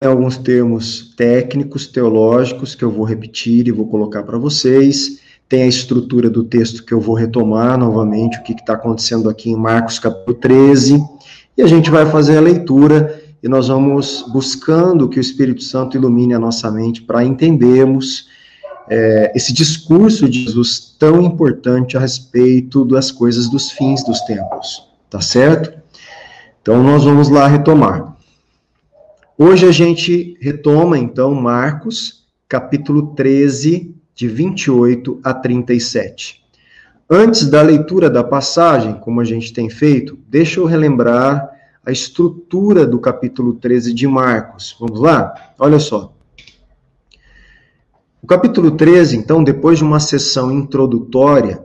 Tem alguns termos técnicos, teológicos, que eu vou repetir e vou colocar para vocês. Tem a estrutura do texto que eu vou retomar novamente, o que está acontecendo aqui em Marcos capítulo 13, e a gente vai fazer a leitura, e nós vamos buscando que o Espírito Santo ilumine a nossa mente para entendermos esse discurso de Jesus tão importante a respeito das coisas dos fins dos tempos, tá certo? Então, nós vamos lá retomar. Hoje a gente retoma, então, Marcos, capítulo 13, de 28 a 37. Antes da leitura da passagem, como a gente tem feito, deixa eu relembrar a estrutura do capítulo 13 de Marcos. Vamos lá? Olha só. O capítulo 13, então, depois de uma sessão introdutória,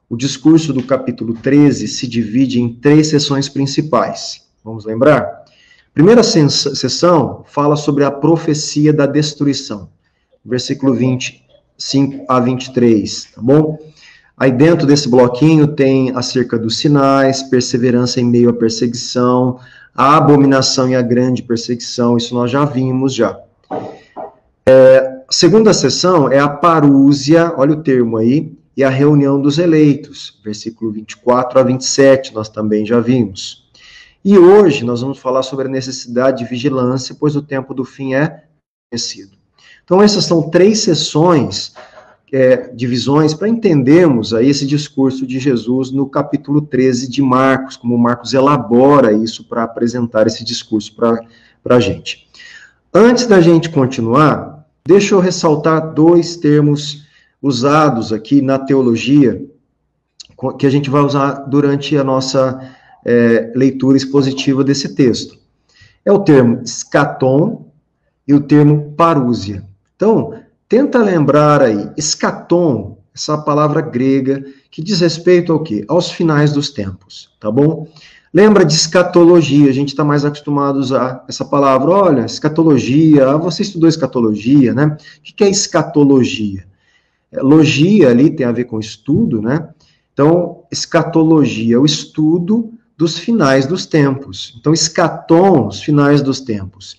o discurso do capítulo 13 se divide em 3 sessões principais. Vamos lembrar? A primeira sessão fala sobre a profecia da destruição, versículo 25 a 23, tá bom? Aí dentro desse bloquinho tem acerca dos sinais, perseverança em meio à perseguição, a abominação e a grande perseguição, isso nós já vimos já. A segunda sessão é a parúzia, olha o termo aí, e a reunião dos eleitos, versículo 24 a 27, nós também já vimos. E hoje nós vamos falar sobre a necessidade de vigilância, pois o tempo do fim é conhecido. Então essas são 3 sessões, divisões, para entendermos aí esse discurso de Jesus no capítulo 13 de Marcos, como Marcos elabora isso para apresentar esse discurso para a gente. Antes da gente continuar, deixa eu ressaltar 2 termos usados aqui na teologia, que a gente vai usar durante a nossa leitura expositiva desse texto. É o termo eschaton e o termo parúzia. Então, tenta lembrar aí, eschaton, essa palavra grega, que diz respeito ao quê? Aos finais dos tempos, tá bom? Lembra de escatologia, a gente está mais acostumado a usar essa palavra. Olha, escatologia, você estudou escatologia, né? O que é escatologia? Logia ali tem a ver com estudo, né? Então, escatologia é o estudo dos finais dos tempos. Então, eschaton, os finais dos tempos.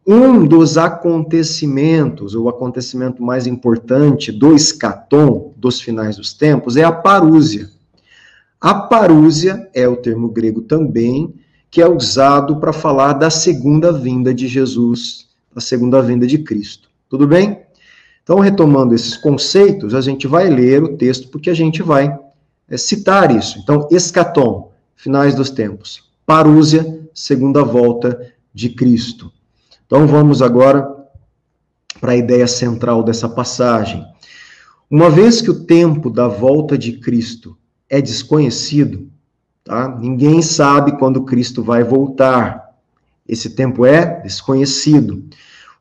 Um dos acontecimentos, o acontecimento mais importante do eschaton, dos finais dos tempos, é a parúzia. A parúzia é o termo grego também, que é usado para falar da segunda vinda de Jesus, da segunda vinda de Cristo. Tudo bem? Então, retomando esses conceitos, a gente vai ler o texto, porque a gente vai citar isso. Então, eschaton, finais dos tempos. Parúzia, segunda volta de Cristo. Então, vamos agora para a ideia central dessa passagem. Uma vez que o tempo da volta de Cristo é desconhecido, tá? Ninguém sabe quando Cristo vai voltar. Esse tempo é desconhecido.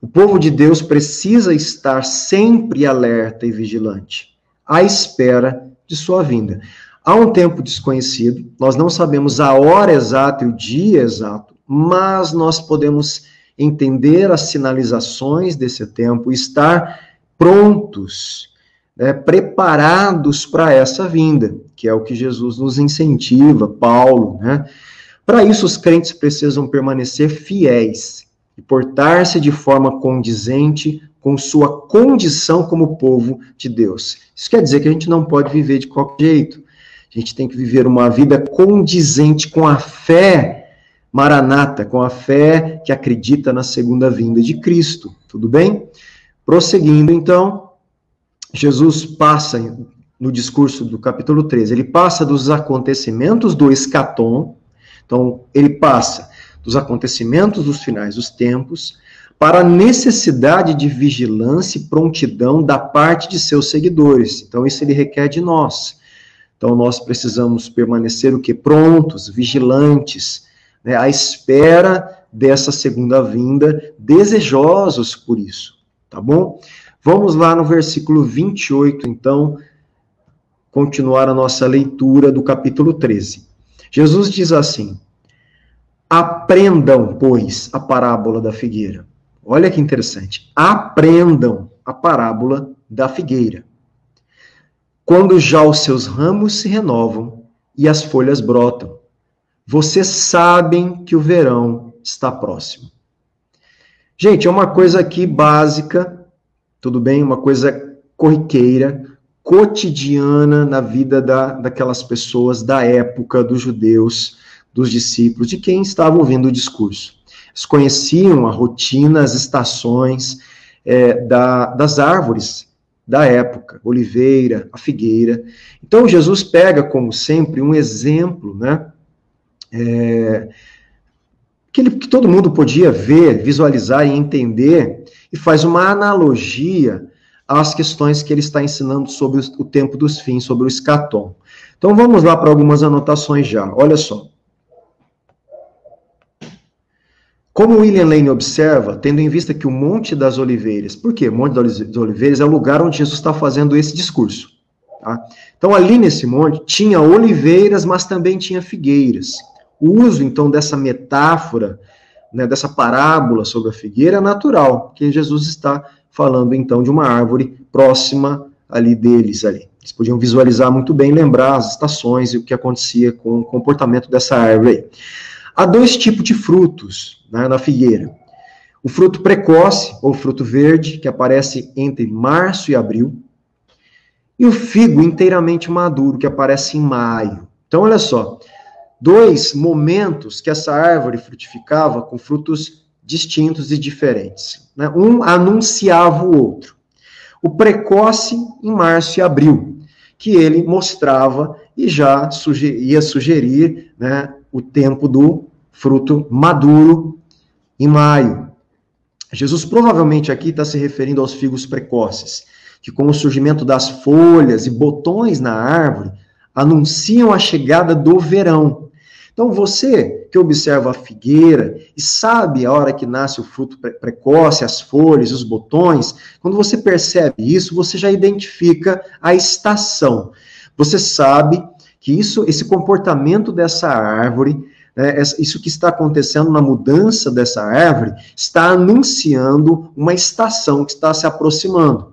O povo de Deus precisa estar sempre alerta e vigilante, à espera de sua vinda. Há um tempo desconhecido, nós não sabemos a hora exata e o dia exato, mas nós podemos entender as sinalizações desse tempo e estar prontos, preparados para essa vinda, que é o que Jesus nos incentiva, Paulo, né? Para isso, os crentes precisam permanecer fiéis e portar-se de forma condizente com sua condição como povo de Deus. Isso quer dizer que a gente não pode viver de qualquer jeito. A gente tem que viver uma vida condizente com a fé maranata, com a fé que acredita na segunda vinda de Cristo. Tudo bem? Prosseguindo, então, Jesus passa, no discurso do capítulo 13, ele passa dos acontecimentos do eschaton, então, ele passa dos acontecimentos dos finais dos tempos para a necessidade de vigilância e prontidão da parte de seus seguidores. Então, isso ele requer de nós. Então, nós precisamos permanecer o quê? Prontos, vigilantes, né, à espera dessa segunda vinda, desejosos por isso, tá bom? Vamos lá no versículo 28, então, continuar a nossa leitura do capítulo 13. Jesus diz assim: aprendam, pois, a parábola da figueira. Olha que interessante. Aprendam a parábola da figueira. Quando já os seus ramos se renovam e as folhas brotam, vocês sabem que o verão está próximo. Gente, é uma coisa aqui básica, tudo bem? Uma coisa corriqueira, cotidiana na vida daquelas pessoas da época, dos judeus, dos discípulos, de quem estava ouvindo o discurso. Eles conheciam a rotina, as estações das árvores da época, oliveira, a figueira. Então, Jesus pega, como sempre, um exemplo, né, que todo mundo podia ver, visualizar e entender, e faz uma analogia às questões que ele está ensinando sobre o tempo dos fins, sobre o escatom. Então, vamos lá para algumas anotações já. Olha só. Como William Lane observa, tendo em vista que o Monte das Oliveiras, por quê? O Monte das Oliveiras é o lugar onde Jesus está fazendo esse discurso. Tá? Então, ali nesse monte, tinha oliveiras, mas também tinha figueiras. O uso, então, dessa metáfora, né, dessa parábola sobre a figueira é natural, que Jesus está falando, então, de uma árvore próxima ali deles. Ali. Eles podiam visualizar muito bem, lembrar as estações e o que acontecia com o comportamento dessa árvore aí. Há dois tipos de frutos, né, na figueira. O fruto precoce, ou fruto verde, que aparece entre março e abril, e o figo inteiramente maduro, que aparece em maio. Então, olha só, dois momentos que essa árvore frutificava com frutos distintos e diferentes. Né? Um anunciava o outro. O precoce, em março e abril, que ele mostrava e já ia sugerir, né, o tempo do fruto maduro em maio. Jesus provavelmente aqui está se referindo aos figos precoces, que com o surgimento das folhas e botões na árvore, anunciam a chegada do verão. Então você que observa a figueira e sabe a hora que nasce o fruto precoce, as folhas, os botões, quando você percebe isso, você já identifica a estação. Você sabe que esse comportamento dessa árvore, né, isso que está acontecendo na mudança dessa árvore, está anunciando uma estação que está se aproximando.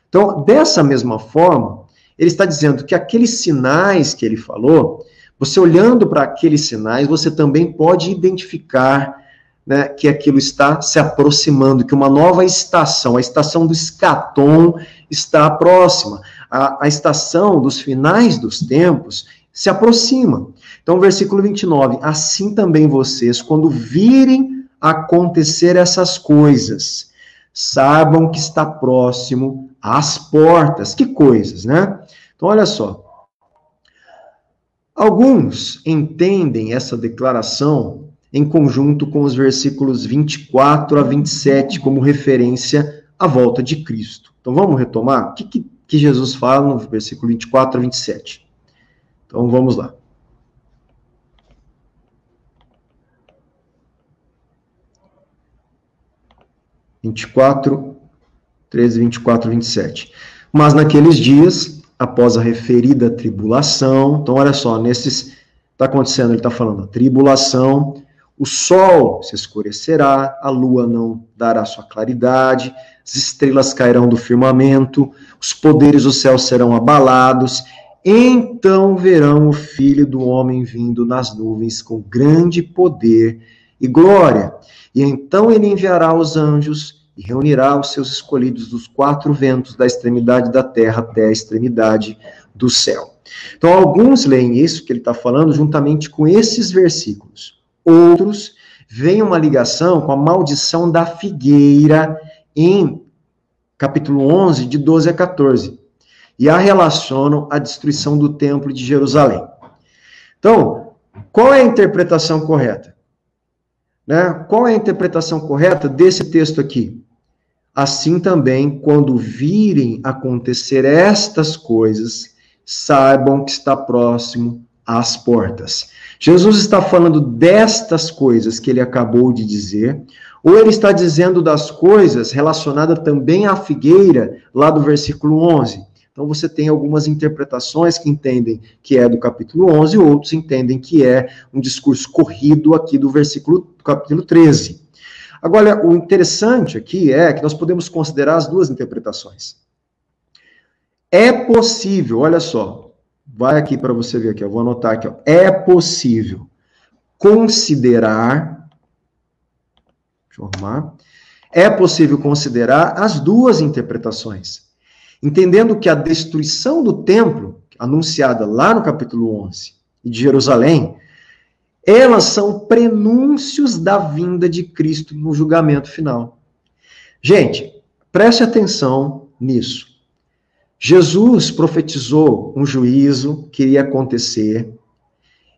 Então, dessa mesma forma, ele está dizendo que aqueles sinais que ele falou, você olhando para aqueles sinais, você também pode identificar, né, que aquilo está se aproximando, que uma nova estação, a estação do escatom, está próxima. A estação dos finais dos tempos se aproxima. Então, versículo 29, assim também vocês, quando virem acontecer essas coisas, saibam que está próximo às portas. Que coisas, né? Então, olha só. Alguns entendem essa declaração em conjunto com os versículos 24 a 27, como referência à volta de Cristo. Então, vamos retomar? O que Jesus fala no versículo 24 a 27? Então, vamos lá. (13, 24, 27). Mas naqueles dias, após a referida tribulação, então olha só, está acontecendo, ele está falando, a tribulação, o sol se escurecerá, a lua não dará sua claridade, as estrelas cairão do firmamento, os poderes do céu serão abalados, então verão o Filho do Homem vindo nas nuvens com grande poder e glória. E então ele enviará os anjos e reunirá os seus escolhidos dos quatro ventos, da extremidade da terra até a extremidade do céu. Então, alguns leem isso que ele está falando juntamente com esses versículos. Outros veem uma ligação com a maldição da figueira em capítulo 11, de 12 a 14. E a relacionam à destruição do templo de Jerusalém. Então, qual é a interpretação correta? Né? Qual é a interpretação correta desse texto aqui? Assim também, quando virem acontecer estas coisas, saibam que está próximo às portas. Jesus está falando destas coisas que ele acabou de dizer, ou ele está dizendo das coisas relacionadas também à figueira, lá do versículo 11. Então, você tem algumas interpretações que entendem que é do capítulo 11, outros entendem que é um discurso corrido aqui do capítulo 13. Agora, o interessante aqui é que nós podemos considerar as duas interpretações. É possível, olha só, vai aqui para você ver aqui, eu vou anotar aqui, ó, é possível considerar, deixa eu arrumar, é possível considerar as duas interpretações, entendendo que a destruição do templo, anunciada lá no capítulo 11, e de Jerusalém, elas são prenúncios da vinda de Cristo no julgamento final. Gente, preste atenção nisso. Jesus profetizou um juízo que iria acontecer,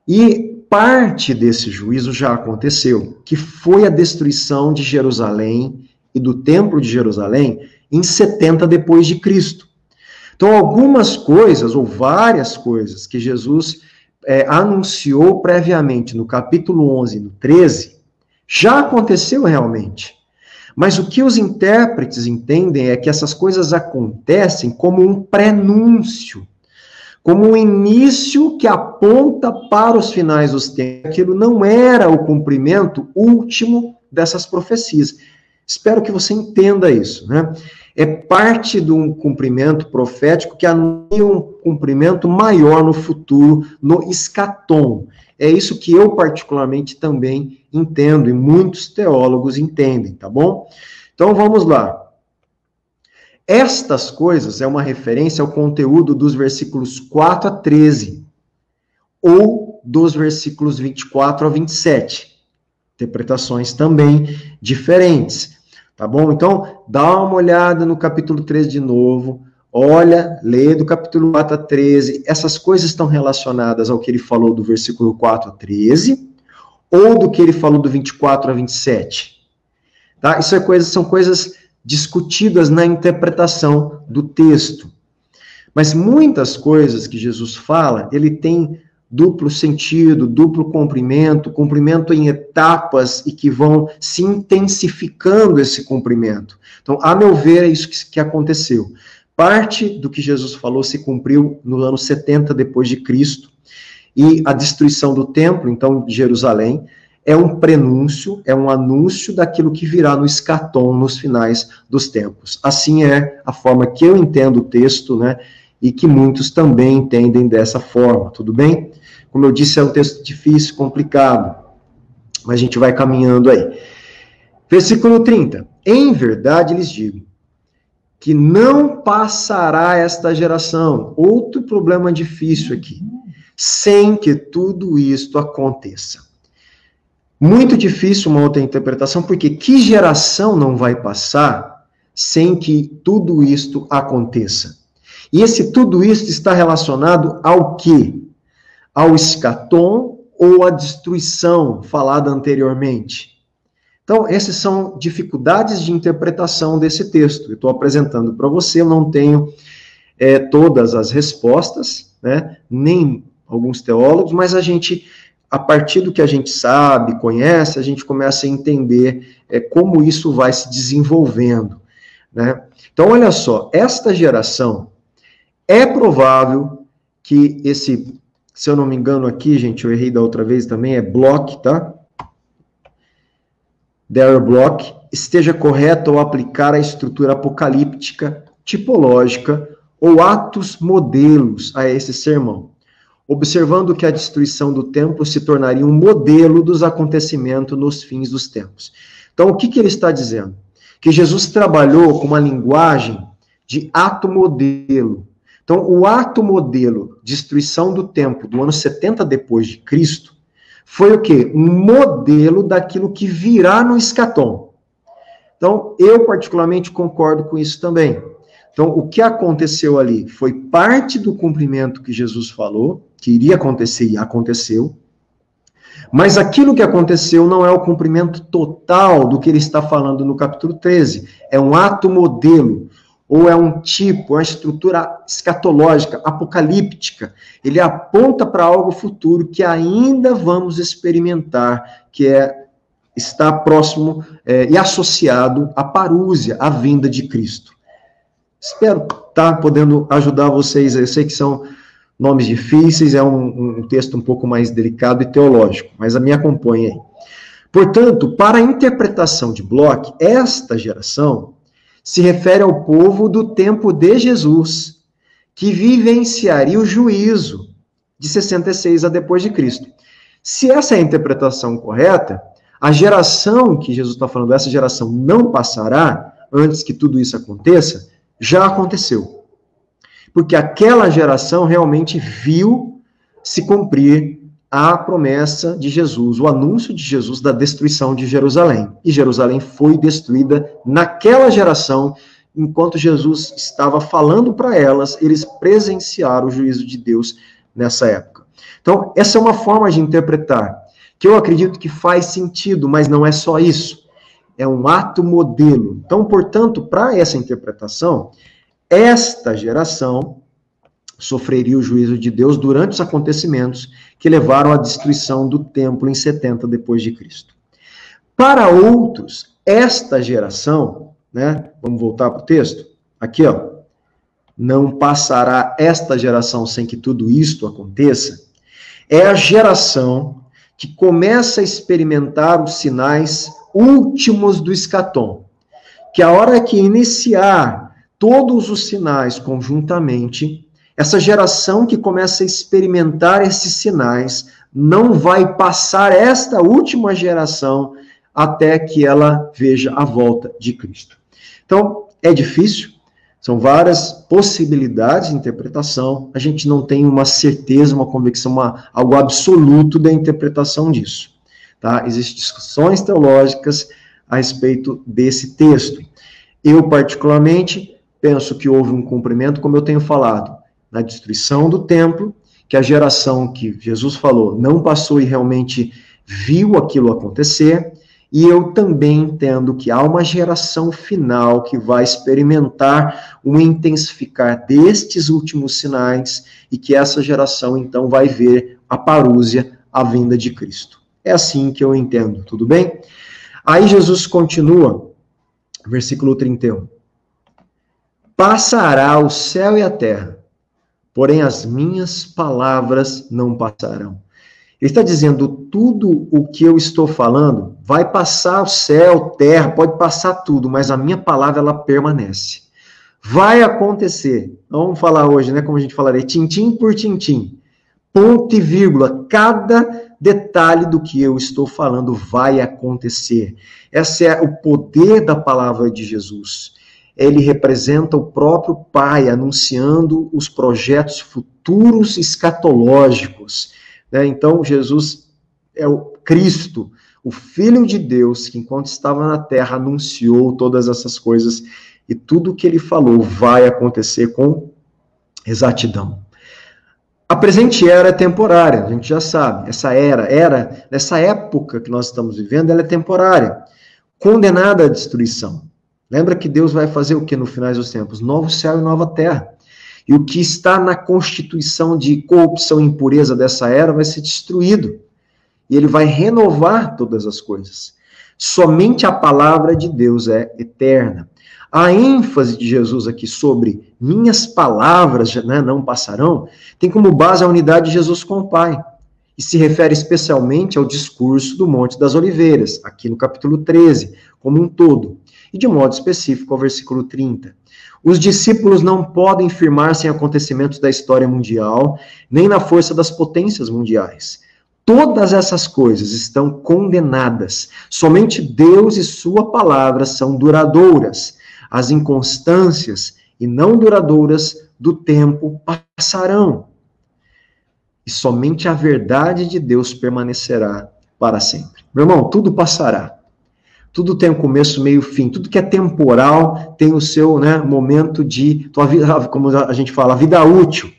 e parte desse juízo já aconteceu, que foi a destruição de Jerusalém e do Templo de Jerusalém em 70 depois de Cristo. Então, algumas coisas, ou várias coisas, que Jesus anunciou previamente no capítulo 11 e no 13, já aconteceu realmente. Mas o que os intérpretes entendem é que essas coisas acontecem como um prenúncio, como um início que aponta para os finais dos tempos. Aquilo não era o cumprimento último dessas profecias. Espero que você entenda isso, né? É parte de um cumprimento profético que anuncia um cumprimento maior no futuro, no escatom. É isso que eu particularmente também entendo, e muitos teólogos entendem, tá bom? Então vamos lá. Estas coisas é uma referência ao conteúdo dos versículos 4 a 13, ou dos versículos 24 a 27. Interpretações também diferentes, tá bom? Então, dá uma olhada no capítulo 13 de novo, olha, lê do capítulo 4 a 13, essas coisas estão relacionadas ao que ele falou do versículo 4 a 13, ou do que ele falou do 24 a 27, tá? Isso são coisas discutidas na interpretação do texto. Mas muitas coisas que Jesus fala, ele tem duplo sentido, duplo cumprimento em etapas e que vão se intensificando esse cumprimento. Então, a meu ver, é isso que aconteceu. Parte do que Jesus falou se cumpriu no ano 70 depois de Cristo, e a destruição do templo, então, de Jerusalém, é um prenúncio, é um anúncio daquilo que virá no escatom, nos finais dos tempos. Assim é a forma que eu entendo o texto, né, e que muitos também entendem dessa forma, tudo bem? Como eu disse, é um texto difícil, complicado, mas a gente vai caminhando aí. Versículo 30. Em verdade lhes digo, que não passará esta geração, outro problema difícil aqui, sem que tudo isto aconteça. Muito difícil uma outra interpretação, porque que geração não vai passar sem que tudo isto aconteça? E esse tudo isto está relacionado ao quê? Ao escatom ou à destruição falada anteriormente? Então, essas são dificuldades de interpretação desse texto. Eu estou apresentando para você, eu não tenho todas as respostas, né? Nem alguns teólogos, mas a partir do que a gente sabe, conhece, a gente começa a entender como isso vai se desenvolvendo, né? Então, olha só, esta geração, é provável que esse, se eu não me engano aqui, gente, eu errei da outra vez também, é Bloch, tá? Darrell Bloch, esteja correto ao aplicar a estrutura apocalíptica, tipológica ou atos modelos a esse sermão, observando que a destruição do templo se tornaria um modelo dos acontecimentos nos fins dos tempos. Então, o que ele está dizendo? Que Jesus trabalhou com uma linguagem de ato modelo. Então, o ato modelo, destruição do templo do ano 70 depois de Cristo, foi o quê? Um modelo daquilo que virá no escatom. Então, eu particularmente concordo com isso também. Então, o que aconteceu ali foi parte do cumprimento que Jesus falou, que iria acontecer e aconteceu, mas aquilo que aconteceu não é o cumprimento total do que ele está falando no capítulo 13. É um ato modelo, ou é um tipo, uma estrutura escatológica, apocalíptica. Ele aponta para algo futuro que ainda vamos experimentar, que está próximo e associado à parúzia, à vinda de Cristo. Espero estar podendo ajudar vocês. Eu sei que são nomes difíceis, é um texto um pouco mais delicado e teológico, mas me acompanhe aí. Portanto, para a interpretação de Bloch, esta geração se refere ao povo do tempo de Jesus, que vivenciaria o juízo de 66 a depois de Cristo. Se essa é a interpretação correta, A geração que Jesus está falando, essa geração não passará, antes que tudo isso aconteça, já aconteceu. Porque aquela geração realmente viu se cumprir a promessa de Jesus, o anúncio de Jesus da destruição de Jerusalém. E Jerusalém foi destruída naquela geração, enquanto Jesus estava falando para elas, eles presenciaram o juízo de Deus nessa época. Então, essa é uma forma de interpretar, que eu acredito que faz sentido, mas não é só isso. É um ato modelo. Então, portanto, para essa interpretação, esta geração sofreria o juízo de Deus durante os acontecimentos que levaram à destruição do templo em 70 depois de Cristo. Para outros, esta geração, né? Vamos voltar para o texto? Aqui, ó. Não passará esta geração sem que tudo isto aconteça. É a geração que começa a experimentar os sinais últimos do escatom. Que a hora que iniciar todos os sinais conjuntamente, essa geração que começa a experimentar esses sinais não vai passar esta última geração até que ela veja a volta de Cristo. Então, é difícil, são várias possibilidades de interpretação, a gente não tem uma certeza, uma convicção, algo absoluto da interpretação disso. Tá? Existem discussões teológicas a respeito desse texto. Eu, particularmente, penso que houve um cumprimento, como eu tenho falado, na destruição do templo, que a geração que Jesus falou não passou e realmente viu aquilo acontecer, e eu também entendo que há uma geração final que vai experimentar um intensificar destes últimos sinais, e que essa geração, então, vai ver a parúzia, a vinda de Cristo. É assim que eu entendo, tudo bem? Aí Jesus continua, versículo 31. Passará o céu e a terra, porém as minhas palavras não passarão. Ele está dizendo, tudo o que eu estou falando, vai passar o céu, terra, pode passar tudo, mas a minha palavra, ela permanece. Vai acontecer. Vamos falar hoje, né, como a gente falaria, tintim por tintim, ponto e vírgula, cada detalhe do que eu estou falando vai acontecer. Esse é o poder da palavra de Jesus. Ele representa o próprio Pai, anunciando os projetos futuros escatológicos. Né? Então, Jesus é o Cristo, o Filho de Deus, que enquanto estava na terra, anunciou todas essas coisas, e tudo o que ele falou vai acontecer com exatidão. A presente era é temporária, a gente já sabe. Nessa época que nós estamos vivendo, ela é temporária, condenada à destruição. Lembra que Deus vai fazer o que no final dos tempos? Novo céu e nova terra. E o que está na constituição de corrupção e impureza dessa era vai ser destruído. E ele vai renovar todas as coisas. Somente a palavra de Deus é eterna. A ênfase de Jesus aqui sobre minhas palavras, né, não passarão, tem como base a unidade de Jesus com o Pai. E se refere especialmente ao discurso do Monte das Oliveiras, aqui no capítulo 13, como um todo. E de modo específico ao versículo 30. Os discípulos não podem firmar-se em acontecimentos da história mundial, nem na força das potências mundiais. Todas essas coisas estão condenadas. Somente Deus e sua palavra são duradouras. As inconstâncias e não duradouras do tempo passarão. E somente a verdade de Deus permanecerá para sempre. Meu irmão, tudo passará. Tudo tem um começo, meio, fim. Tudo que é temporal tem o seu, né, momento de, tua vida, como a gente fala, a vida útil.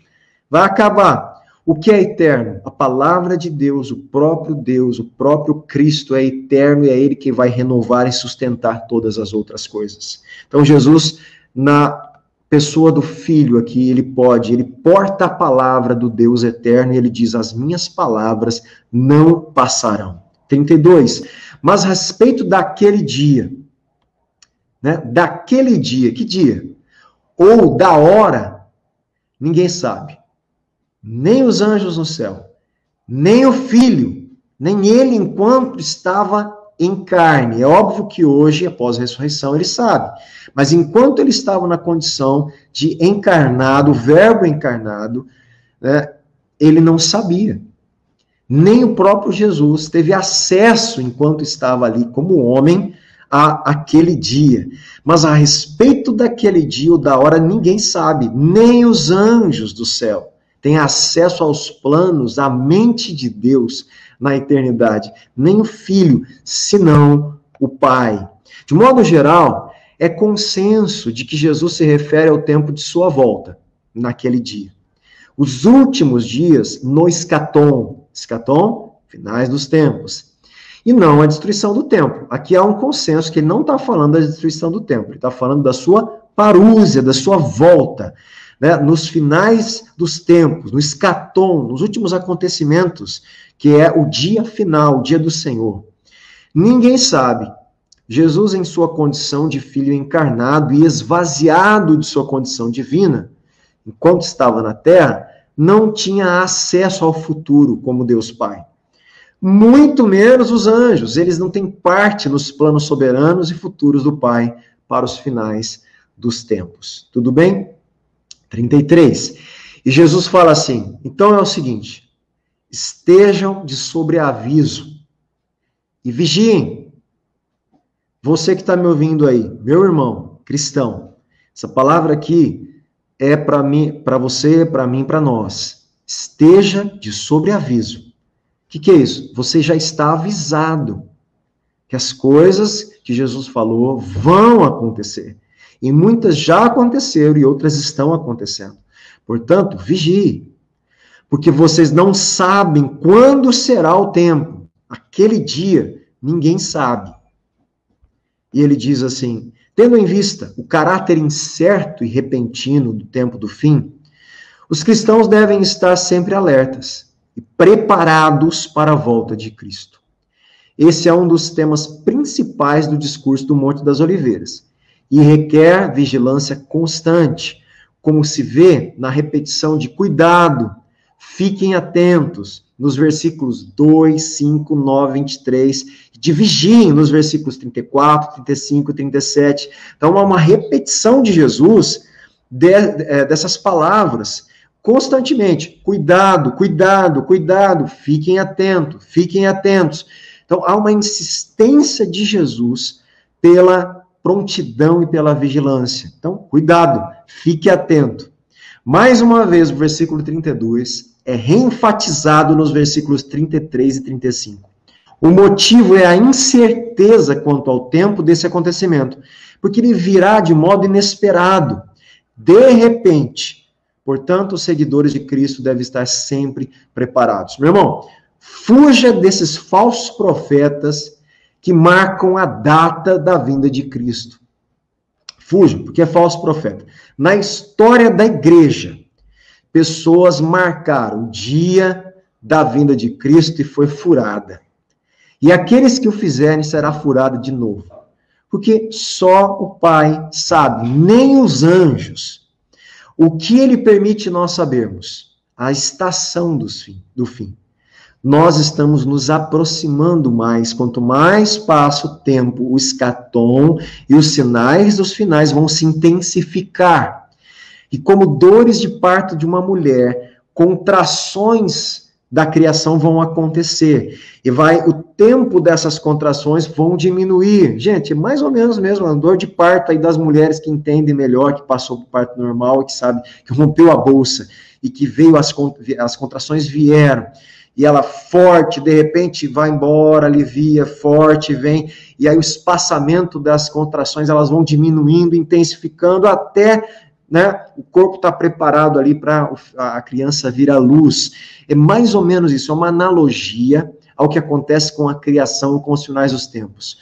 Vai acabar. O que é eterno? A palavra de Deus, o próprio Cristo é eterno e é Ele que vai renovar e sustentar todas as outras coisas. Então Jesus, na pessoa do Filho aqui, ele porta a palavra do Deus eterno e ele diz, as minhas palavras não passarão. 32. Mas a respeito daquele dia, né? Daquele dia, que dia? Ou da hora, ninguém sabe. Nem os anjos no céu, nem o Filho, nem ele enquanto estava em carne. É óbvio que hoje, após a ressurreição, ele sabe. Mas enquanto ele estava na condição de encarnado, o verbo encarnado, né, ele não sabia. Nem o próprio Jesus teve acesso, enquanto estava ali como homem, a aquele dia. Mas a respeito daquele dia ou da hora, ninguém sabe, nem os anjos do céu têm acesso aos planos, à mente de Deus na eternidade, nem o Filho, senão o Pai. De modo geral, é consenso de que Jesus se refere ao tempo de sua volta, naquele dia. Os últimos dias no escatom, finais dos tempos, e não a destruição do templo. Aqui há um consenso que ele não está falando da destruição do templo, ele está falando da sua parúzia, da sua volta, né? Nos finais dos tempos, no escatom, nos últimos acontecimentos, que é o dia final, o dia do Senhor. Ninguém sabe. Jesus, em sua condição de filho encarnado e esvaziado de sua condição divina, enquanto estava na terra, não tinha acesso ao futuro como Deus Pai. Muito menos os anjos, eles não têm parte nos planos soberanos e futuros do Pai para os finais dos tempos. Tudo bem? 33. E Jesus fala assim, então é o seguinte, estejam de sobreaviso e vigiem. Você que está me ouvindo aí, meu irmão, cristão, essa palavra aqui é para mim, para você, para mim, para nós. Esteja de sobreaviso. O que é isso? Você já está avisado que as coisas que Jesus falou vão acontecer. E muitas já aconteceram e outras estão acontecendo. Portanto, vigie. Porque vocês não sabem quando será o tempo. Aquele dia, ninguém sabe. E ele diz assim, tendo em vista o caráter incerto e repentino do tempo do fim, os cristãos devem estar sempre alertas e preparados para a volta de Cristo. Esse é um dos temas principais do discurso do Monte das Oliveiras e requer vigilância constante, como se vê na repetição de cuidado, fiquem atentos, nos versículos 2, 5, 9, 23, de vigiem nos versículos 34, 35 e 37. Então, há uma repetição de Jesus dessas palavras constantemente. Cuidado, cuidado, cuidado, fiquem atentos, fiquem atentos. Então, há uma insistência de Jesus pela prontidão e pela vigilância. Então, cuidado, fique atento. Mais uma vez, o versículo 32 é reenfatizado nos versículos 33 e 35. O motivo é a incerteza quanto ao tempo desse acontecimento, porque ele virá de modo inesperado, de repente. Portanto, os seguidores de Cristo devem estar sempre preparados. Meu irmão, fuja desses falsos profetas que marcam a data da vinda de Cristo. Fuja, porque é falso profeta. Na história da igreja, pessoas marcaram o dia da vinda de Cristo e foi furada. E aqueles que o fizerem será furado de novo. Porque só o Pai sabe, nem os anjos. O que ele permite nós sabermos? A estação do fim. Nós estamos nos aproximando mais, quanto mais passa o tempo, o escatom e os sinais dos finais vão se intensificar. E como dores de parto de uma mulher, contrações da criação vão acontecer. E o tempo dessas contrações vão diminuir. Gente, mais ou menos mesmo, a dor de parto aí das mulheres que entendem melhor, que passou por parto normal, que sabe, que rompeu a bolsa, e que veio as contrações vieram. E ela forte, de repente vai embora, alivia, forte, vem, e aí o espaçamento das contrações, elas vão diminuindo, intensificando, até, né, o corpo está preparado ali para a criança vir à luz. É mais ou menos isso, é uma analogia ao que acontece com a criação, com os finais dos tempos.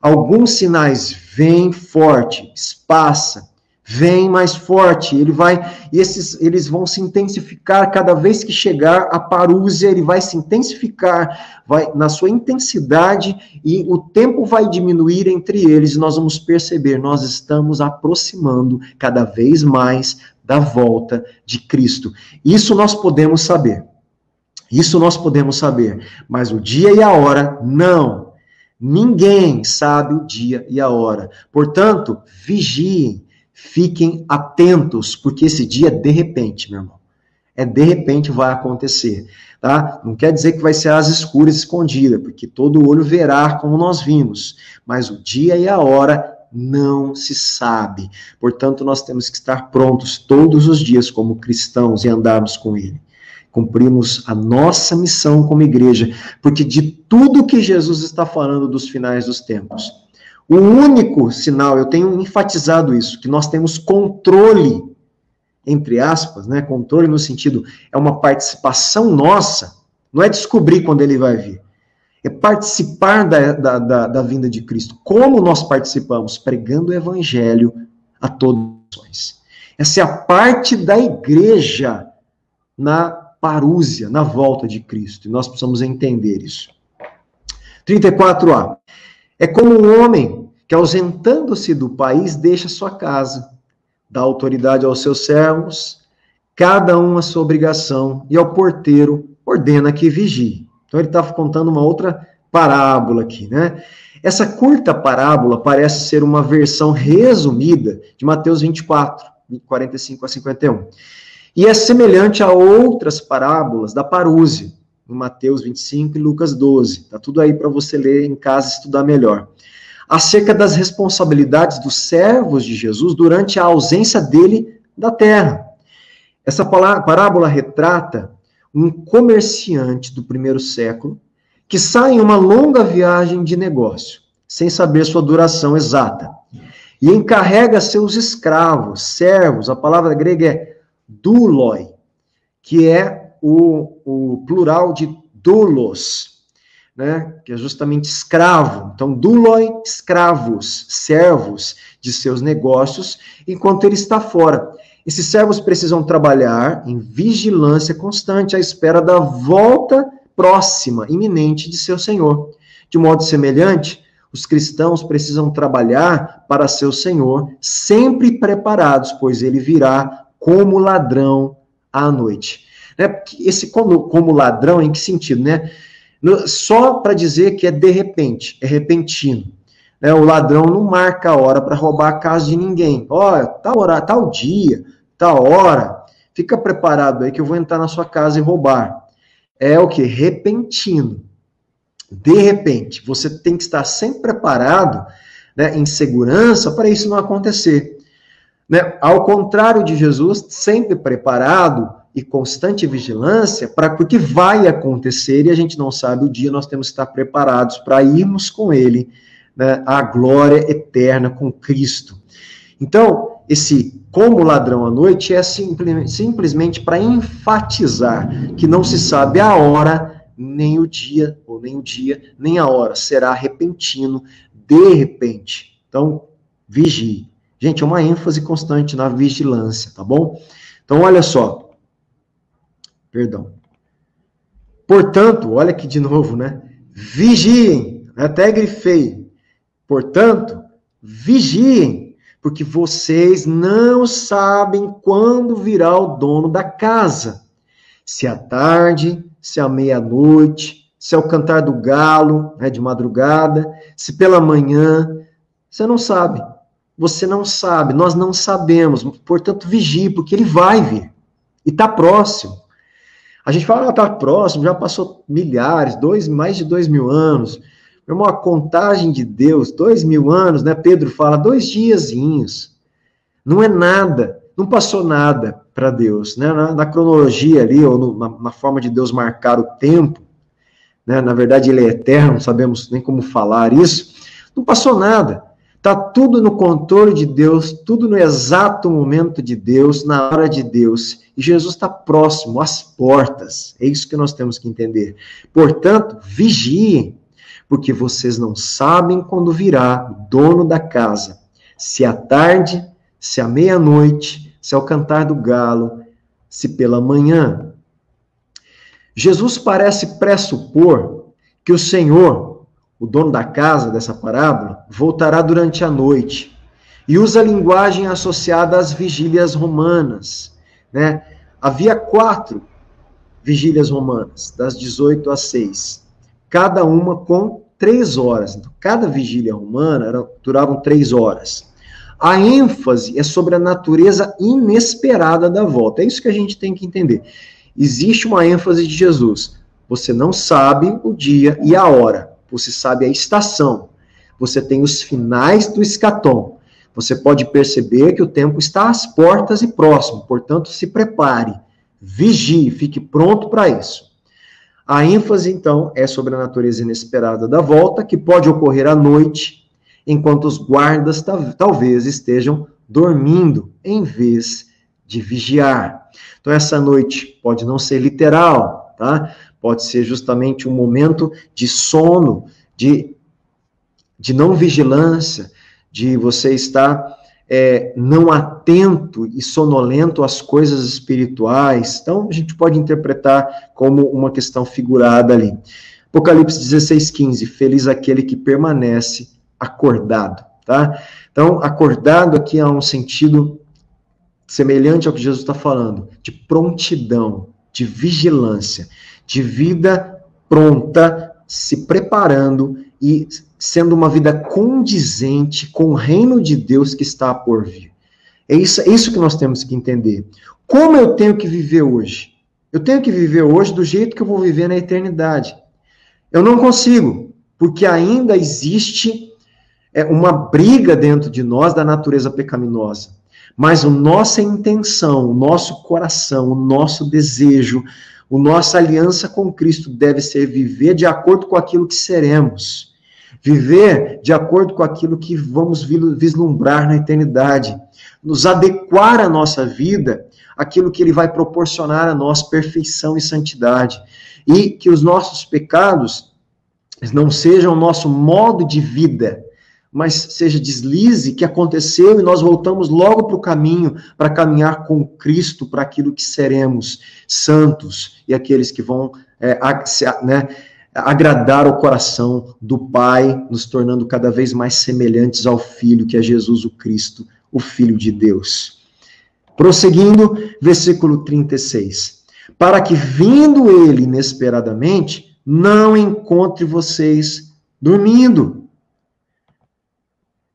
Alguns sinais vêm forte, espaça, vem mais forte, eles vão se intensificar cada vez que chegar a parúzia, ele vai se intensificar, vai na sua intensidade, e o tempo vai diminuir entre eles, e nós vamos perceber, nós estamos aproximando cada vez mais da volta de Cristo. Isso nós podemos saber, mas o dia e a hora, não. Ninguém sabe o dia e a hora. Portanto, vigiem, fiquem atentos, porque esse dia é de repente, meu irmão. De repente vai acontecer, tá? Não quer dizer que vai ser às escuras, escondida, porque todo olho verá como nós vimos, mas o dia e a hora não se sabe. Portanto, nós temos que estar prontos todos os dias como cristãos e andarmos com Ele. Cumprimos a nossa missão como igreja, porque de tudo que Jesus está falando dos finais dos tempos, o único sinal, eu tenho enfatizado isso, que nós temos controle, entre aspas, né? Controle no sentido, é uma participação nossa, não é descobrir quando ele vai vir, é participar da vinda de Cristo. Como nós participamos? Pregando o evangelho a todas as nações. Essa é a parte da igreja na parúzia, na volta de Cristo, e nós precisamos entender isso. 34a. É como um homem que, ausentando-se do país, deixa sua casa, dá autoridade aos seus servos, cada um a sua obrigação, e ao porteiro ordena que vigie. Então ele está contando uma outra parábola aqui, né? Essa curta parábola parece ser uma versão resumida de Mateus 24, 45 a 51. E é semelhante a outras parábolas da parúzia, em Mateus 25 e Lucas 12. Está tudo aí para você ler em casa e estudar melhor. Acerca das responsabilidades dos servos de Jesus durante a ausência dele da terra. Essa parábola retrata um comerciante do primeiro século que sai em uma longa viagem de negócio, sem saber sua duração exata, e encarrega seus escravos, servos, a palavra grega é douloi, que é o plural de doulos, né, que é justamente escravo. Então, douloi, escravos, servos de seus negócios, enquanto ele está fora. Esses servos precisam trabalhar em vigilância constante, à espera da volta próxima, iminente de seu Senhor. De modo semelhante, os cristãos precisam trabalhar para seu Senhor, sempre preparados, pois ele virá como ladrão à noite. Esse como ladrão, em que sentido, né? Só para dizer que é de repente, é repentino. O ladrão não marca a hora para roubar a casa de ninguém. Olha, tal dia, tal hora, fica preparado aí que eu vou entrar na sua casa e roubar. É o que? Repentino. De repente, você tem que estar sempre preparado, né, em segurança, para isso não acontecer. Né? Ao contrário de Jesus, sempre preparado e constante vigilância, porque vai acontecer e a gente não sabe o dia, nós temos que estar preparados para irmos com ele, né, à glória eterna com Cristo. Então, esse como ladrão à noite é simplesmente para enfatizar que não se sabe a hora, nem o dia, nem a hora. Será repentino, de repente. Então, vigie. Gente, é uma ênfase constante na vigilância, tá bom? Então, olha só. Perdão. Portanto, olha aqui de novo, né? Vigiem. Até grifei. Portanto, vigiem, porque vocês não sabem quando virá o dono da casa. Se à tarde, se à meia-noite, se ao cantar do galo, né, de madrugada, se pela manhã. Você não sabe. Você não sabe. Nós não sabemos. Portanto, vigie, porque ele vai vir. E está próximo. A gente fala, está próximo, já passou milhares, mais de 2.000 anos. Meu irmão, a contagem de Deus, 2.000 anos, né? Pedro fala, 2 diazinhos. Não é nada, não passou nada para Deus, né? Na cronologia ali, ou na forma de Deus marcar o tempo, né? Na verdade, ele é eterno, não sabemos nem como falar isso. Não passou nada. Está tudo no controle de Deus, tudo no exato momento de Deus, na hora de Deus. E Jesus está próximo, às portas. É isso que nós temos que entender. Portanto, vigiem, porque vocês não sabem quando virá o dono da casa. Se à tarde, se à meia-noite, se ao cantar do galo, se pela manhã. Jesus parece pressupor que o Senhor, o dono da casa dessa parábola, voltará durante a noite e usa a linguagem associada às vigílias romanas, né? Havia 4 vigílias romanas, das 18 às 6, cada uma com 3 horas. Então, cada vigília romana duravam 3 horas. a ênfase é sobre a natureza inesperada da volta. É isso que a gente tem que entender. Existe uma ênfase de Jesus. Você não sabe o dia e a hora. Você sabe a estação. Você tem os finais do escatom. Você pode perceber que o tempo está às portas e próximo. Portanto, se prepare. Vigie, fique pronto para isso. A ênfase, então, é sobre a natureza inesperada da volta, que pode ocorrer à noite, enquanto os guardas talvez estejam dormindo, em vez de vigiar. Então, essa noite pode não ser literal, tá? Pode ser justamente um momento de sono, de não vigilância, de você estar não atento e sonolento às coisas espirituais. Então, a gente pode interpretar como uma questão figurada ali. Apocalipse 16:15, feliz aquele que permanece acordado, tá? Então, acordado aqui há um sentido semelhante ao que Jesus está falando, de prontidão, de vigilância, de vida pronta, se preparando e sendo uma vida condizente com o reino de Deus que está por vir. É isso que nós temos que entender. Como eu tenho que viver hoje? Eu tenho que viver hoje do jeito que eu vou viver na eternidade. Eu não consigo, porque ainda existe uma briga dentro de nós da natureza pecaminosa. Mas a nossa intenção, o nosso coração, o nosso desejo, a nossa aliança com Cristo deve ser viver de acordo com aquilo que seremos. Viver de acordo com aquilo que vamos vislumbrar na eternidade. Nos adequar à nossa vida, aquilo que Ele vai proporcionar a nós, perfeição e santidade. E que os nossos pecados não sejam o nosso modo de vida, mas seja deslize que aconteceu e nós voltamos logo para o caminho, para caminhar com Cristo, para aquilo que seremos santos e aqueles que vão agradar o coração do Pai, nos tornando cada vez mais semelhantes ao Filho, que é Jesus o Cristo, o Filho de Deus. Prosseguindo, versículo 36. Para que, vindo ele inesperadamente, não encontre vocês dormindo.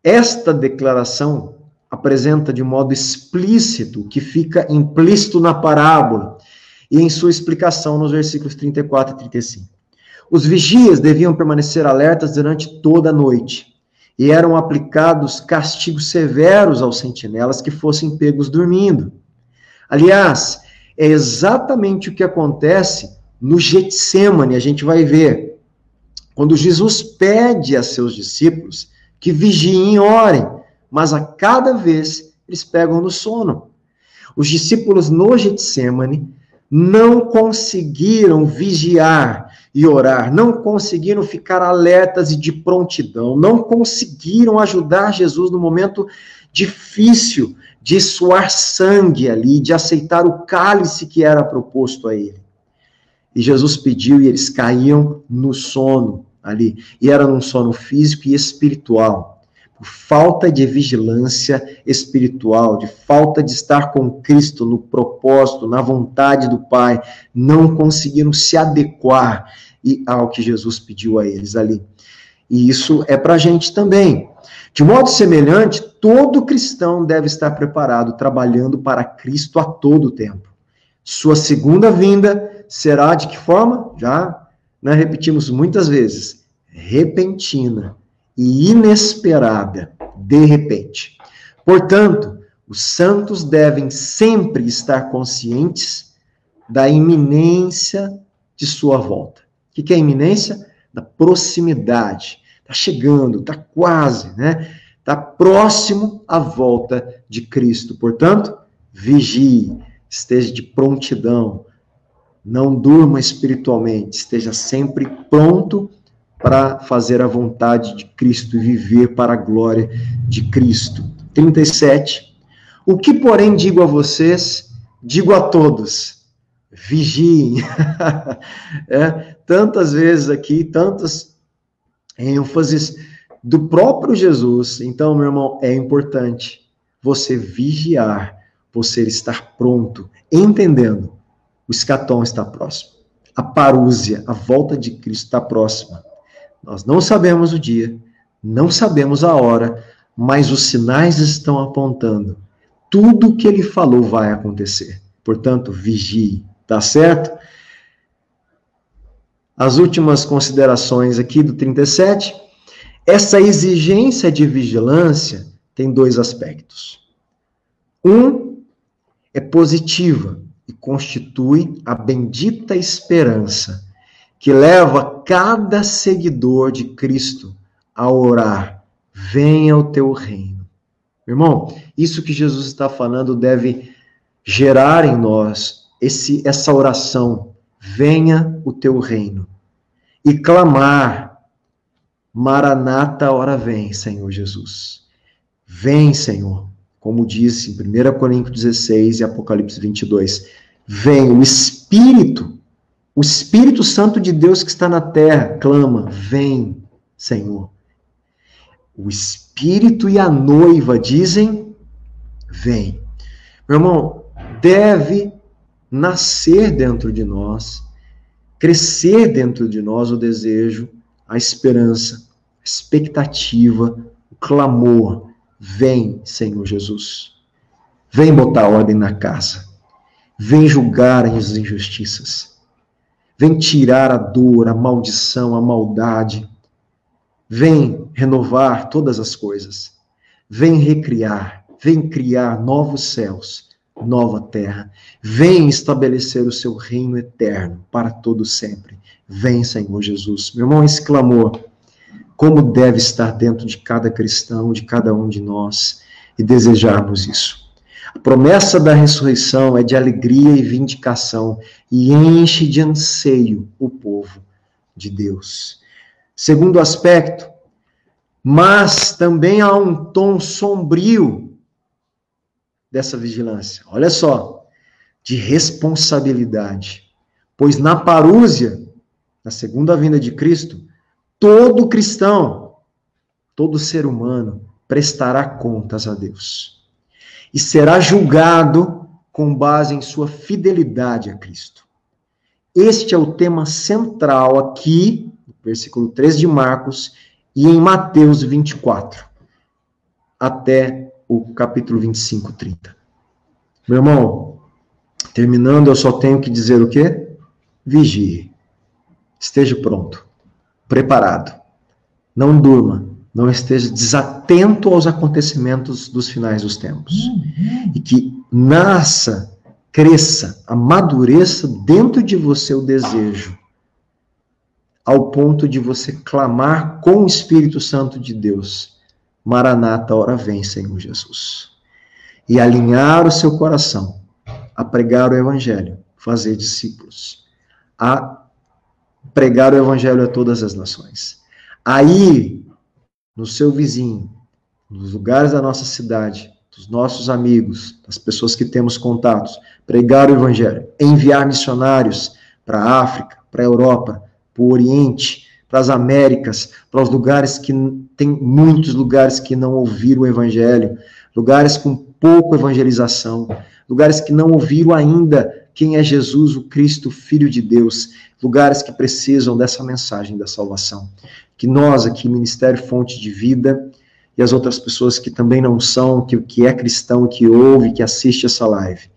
Esta declaração apresenta de modo explícito o que fica implícito na parábola e em sua explicação nos versículos 34 e 35. Os vigias deviam permanecer alertas durante toda a noite, e eram aplicados castigos severos aos sentinelas que fossem pegos dormindo. Aliás, é exatamente o que acontece no Getsêmani, a gente vai ver. Quando Jesus pede a seus discípulos que vigiem e orem, mas a cada vez eles pegam no sono. Os discípulos no Getsêmani não conseguiram vigiar e orar, não conseguiram ficar alertas e de prontidão, não conseguiram ajudar Jesus no momento difícil de suar sangue ali, de aceitar o cálice que era proposto a ele. E Jesus pediu e eles caíam no sono ali, e era num sono físico e espiritual. Por falta de vigilância espiritual, de falta de estar com Cristo no propósito, na vontade do Pai, não conseguiram se adequar ao que Jesus pediu a eles ali. E isso é para a gente também. De modo semelhante, todo cristão deve estar preparado, trabalhando para Cristo a todo tempo. Sua segunda vinda será de que forma? Já repetimos muitas vezes, repentina e inesperada, de repente. Portanto, os santos devem sempre estar conscientes da iminência de sua volta. O que é iminência? Da proximidade. Está chegando, está quase, Está próximo à volta de Cristo. Portanto, vigie, esteja de prontidão, não durma espiritualmente, esteja sempre pronto para fazer a vontade de Cristo e viver para a glória de Cristo. 37. O que, porém, digo a vocês, digo a todos, vigiem. Tantas vezes aqui, tantas ênfases do próprio Jesus. Então, meu irmão, é importante você vigiar, você estar pronto, entendendo, o escatom está próximo. A parúzia, a volta de Cristo está próxima. Nós não sabemos o dia, não sabemos a hora, mas os sinais estão apontando. Tudo que ele falou vai acontecer. Portanto, vigie, tá certo? As últimas considerações aqui do 37. Essa exigência de vigilância tem dois aspectos. Um é positiva e constitui a bendita esperança que leva cada seguidor de Cristo a orar: venha o teu reino. Irmão, isso que Jesus está falando deve gerar em nós essa oração: venha o teu reino. E clamar: Maranata, ora vem, Senhor Jesus. Vem, Senhor. Como disse em 1 Coríntios 16 e Apocalipse 22. Vem o Espírito Santo de Deus que está na terra, clama: vem, Senhor. O Espírito e a noiva dizem: vem. Meu irmão, deve nascer dentro de nós, crescer dentro de nós o desejo, a esperança, a expectativa, o clamor: vem, Senhor Jesus. Vem botar ordem na casa. Vem julgar as injustiças. Vem tirar a dor, a maldição, a maldade. Vem renovar todas as coisas. Vem recriar. Vem criar novos céus, nova terra. Vem estabelecer o seu reino eterno para todo sempre. Vem, Senhor Jesus. Meu irmão, esse clamor, como deve estar dentro de cada cristão, de cada um de nós, e desejarmos isso. A promessa da ressurreição é de alegria e vindicação e enche de anseio o povo de Deus. Segundo aspecto, mas também há um tom sombrio dessa vigilância. Olha só, de responsabilidade. Pois na parúzia, na segunda vinda de Cristo, todo cristão, todo ser humano, prestará contas a Deus. E será julgado com base em sua fidelidade a Cristo. Este é o tema central aqui, no versículo 3 de Marcos, e em Mateus 24, até o capítulo 25, 30. Meu irmão, terminando, eu só tenho que dizer o quê? Vigie. Esteja pronto, preparado. Não durma. Não esteja desatento aos acontecimentos dos finais dos tempos. E que nasça, cresça, amadureça dentro de você o desejo, ao ponto de você clamar com o Espírito Santo de Deus: Maranata, ora vem, Senhor Jesus. E alinhar o seu coração a pregar o Evangelho, fazer discípulos, a pregar o Evangelho a todas as nações. Aí, no seu vizinho, nos lugares da nossa cidade, dos nossos amigos, das pessoas que temos contatos, pregar o Evangelho, enviar missionários para a África, para a Europa, para o Oriente, para as Américas, para os lugares que tem muitos lugares que não ouviram o Evangelho, lugares com pouca evangelização, lugares que não ouviram ainda quem é Jesus, o Cristo, Filho de Deus, lugares que precisam dessa mensagem da salvação. Que nós aqui, Ministério Fonte de Vida, e as outras pessoas que também não são, que é cristão, que ouve, que assiste essa live,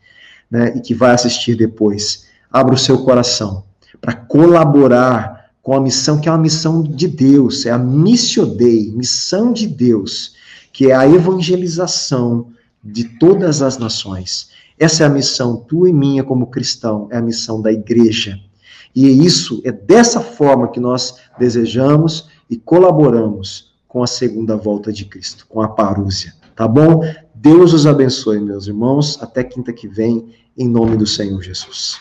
né, e que vai assistir depois, abra o seu coração para colaborar com a missão, que é uma missão de Deus, é a Missio Dei, missão de Deus, que é a evangelização de todas as nações. Essa é a missão tua e minha como cristão, é a missão da igreja. E isso é dessa forma que nós desejamos e colaboramos com a segunda volta de Cristo, com a parúzia. Tá bom? Deus os abençoe, meus irmãos. Até quinta que vem, em nome do Senhor Jesus.